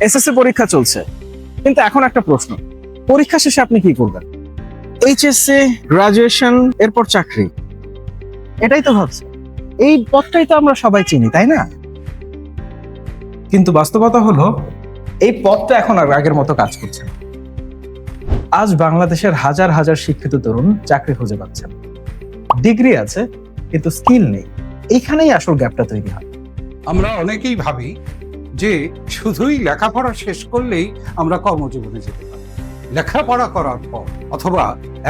SSC পরীক্ষা চলছে, কিন্তু এখন একটা প্রশ্ন, পরীক্ষা শেষে আপনি কি করবেন? এইচএসসি, গ্রাজুয়েশন, এরপর চাকরি, এটাই তো ভাবছে। এই পথটাই তো আমরা সবাই চিনি, তাই না? কিন্তু বাস্তবতা হলো এই পথটা এখন আর আগের মতো কাজ করছে না। আজ বাংলাদেশের হাজার হাজার শিক্ষিত তরুণ চাকরি খুঁজে পাচ্ছেন, ডিগ্রি আছে কিন্তু স্কিল নেই। এইখানেই আসল গ্যাপটা তৈরি হয়। আমরা অনেকেই ভাবি যে শুধুই লেখাপড়া শেষ করলেই আমরা কর্মজীবনে যেতে পারি। লেখাপড়া করার পর অথবা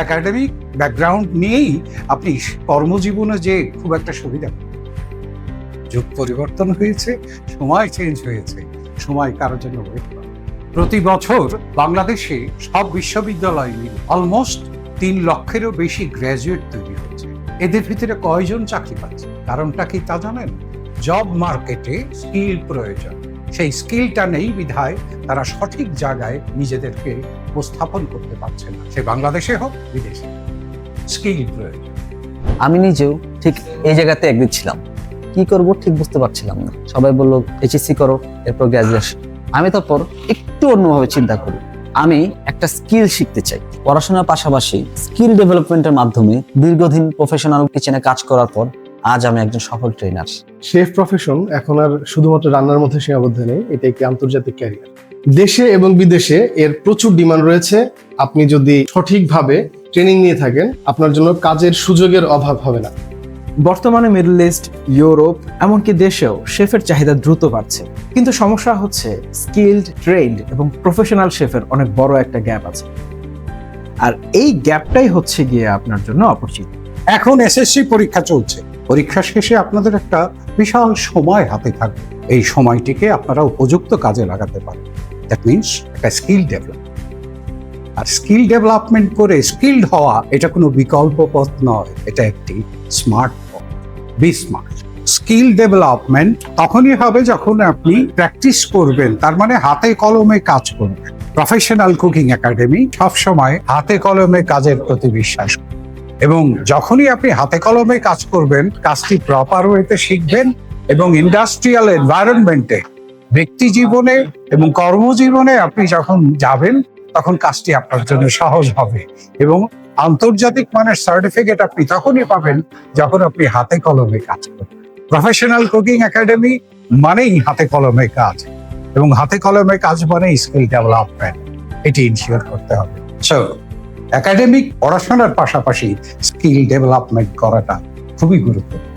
একাডেমিক ব্যাকগ্রাউন্ড নিয়েই আপনি কর্মজীবনে যে খুব একটা সুবিধা পাবেন। যুগ পরিবর্তন হয়েছে, সময় চেঞ্জ হয়েছে, সময় কারোর জন্য ওয়েট করে। প্রতি বছর বাংলাদেশে সব বিশ্ববিদ্যালয় মিলে অলমোস্ট 3 লক্ষেরও বেশি গ্র্যাজুয়েট তৈরি হচ্ছে। এদের ভিতরে কয়জন চাকরি পাচ্ছে? কারণটা কি তা জানেন? জব মার্কেটে স্কিল প্রয়োজন। সেই স্কিলটা নেই বিধায় তারা সঠিক জায়গায় নিজেদেরকে উপস্থাপন করতে পারছে না, সে বাংলাদেশে হোক বিদেশে। স্কিল প্রয়োজন। আমি নিজেও ঠিক এই জায়গাতে একদিন ছিলাম, কি করব ঠিক বুঝতে পারছিলাম না। সবাই বললো এইচএসসি করো, এরপর গ্রাজুয়েশন। আমি তারপর একটু অন্যভাবে চিন্তা করি, আমি একটা স্কিল শিখতে চাই। পড়াশোনার পাশাপাশি স্কিল ডেভেলপমেন্টের মাধ্যমে দীর্ঘদিন প্রফেশনাল কিচেনে কাজ করার পর আজ আমি একজন সফল ট্রেনার। শেফ প্রফেশন এখন আর শুধুমাত্র রান্নার মধ্যে সীমাবদ্ধ নেই, এটা একটি আন্তর্জাতিক ক্যারিয়ার। দেশে এবং বিদেশে এর প্রচুর ডিমান্ড রয়েছে। আপনি যদি সঠিকভাবে ট্রেনিং নিয়ে থাকেন, আপনার জন্য কাজের সুযোগের অভাব হবে না। বর্তমানে মিডল ইস্ট, ইউরোপ, এমনকি দেশেও শেফের চাহিদা দ্রুত বাড়ছে, কিন্তু সমস্যা হচ্ছে স্কিলড, ট্রেন্ড এবং প্রফেশনাল শেফের অনেক বড় একটা গ্যাপ আছে। আর এই গ্যাপটাই হচ্ছে গিয়ে আপনার জন্য অপরচুনিটি। এখন এসএসসি পরীক্ষা চলছে, পরীক্ষা শেষে আপনাদের একটা বিশাল সময় হাতে থাকবে। এই সময়টিকে আপনারা উপযুক্ত কাজে লাগাতে পারেন। দ্যাট মিনস একটা স্কিল ডেভেলপ। আর স্কিল ডেভেলপমেন্ট করে স্কিলড হওয়া এটা কোনো বিকল্প পথ নয়, এটা একটি স্মার্ট পথ। Be smart. স্কিল ডেভেলপমেন্ট তখনই হবে যখন আপনি প্র্যাকটিস করবেন, তার মানে হাতে কলমে কাজ করবেন। প্রফেশনাল কুকিং একাডেমি সবসময় হাতে কলমে কাজের প্রতি বিশ্বাস করে। এবং যখনই আপনি হাতে কলমে কাজ করবেন, কাজটি প্রপার ওয়েতে শিখবেন এবং ইন্ডাস্ট্রিয়াল এনভায়রনমেন্টে, ব্যক্তি জীবনে এবং কর্মজীবনে আপনি যখন যাবেন, তখন কাজটি আপনার জন্য সহজ হবে। এবং আন্তর্জাতিক মানের সার্টিফিকেট আপনি তখনই পাবেন যখন আপনি হাতে কলমে কাজ করবেন। প্রফেশনাল কুকিং একাডেমি মানেই হাতে কলমে কাজ, এবং হাতে কলমে কাজ মানেই স্কিল ডেভেলপমেন্ট। এটি ইনশিওর করতে হবে। সো একাডেমিক পড়াশোনার পাশাপাশি স্কিল ডেভেলপমেন্ট করাটা খুবই গুরুত্বপূর্ণ।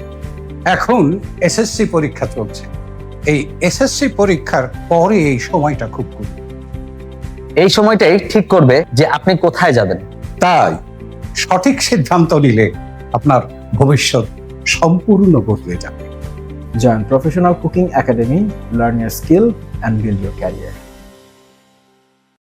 এখন এসএসসি পরীক্ষা চলছে, এই এসএসসি পরীক্ষার পরে এই সময়টা খুব গুরুত্বপূর্ণ। এই সময়টাই ঠিক করবে যে আপনি কোথায় যাবেন। তাই সঠিক সিদ্ধান্ত নিলে আপনার ভবিষ্যৎ সম্পূর্ণ বদলে যাবে। Join professional cooking academy, learn year skill and build your career.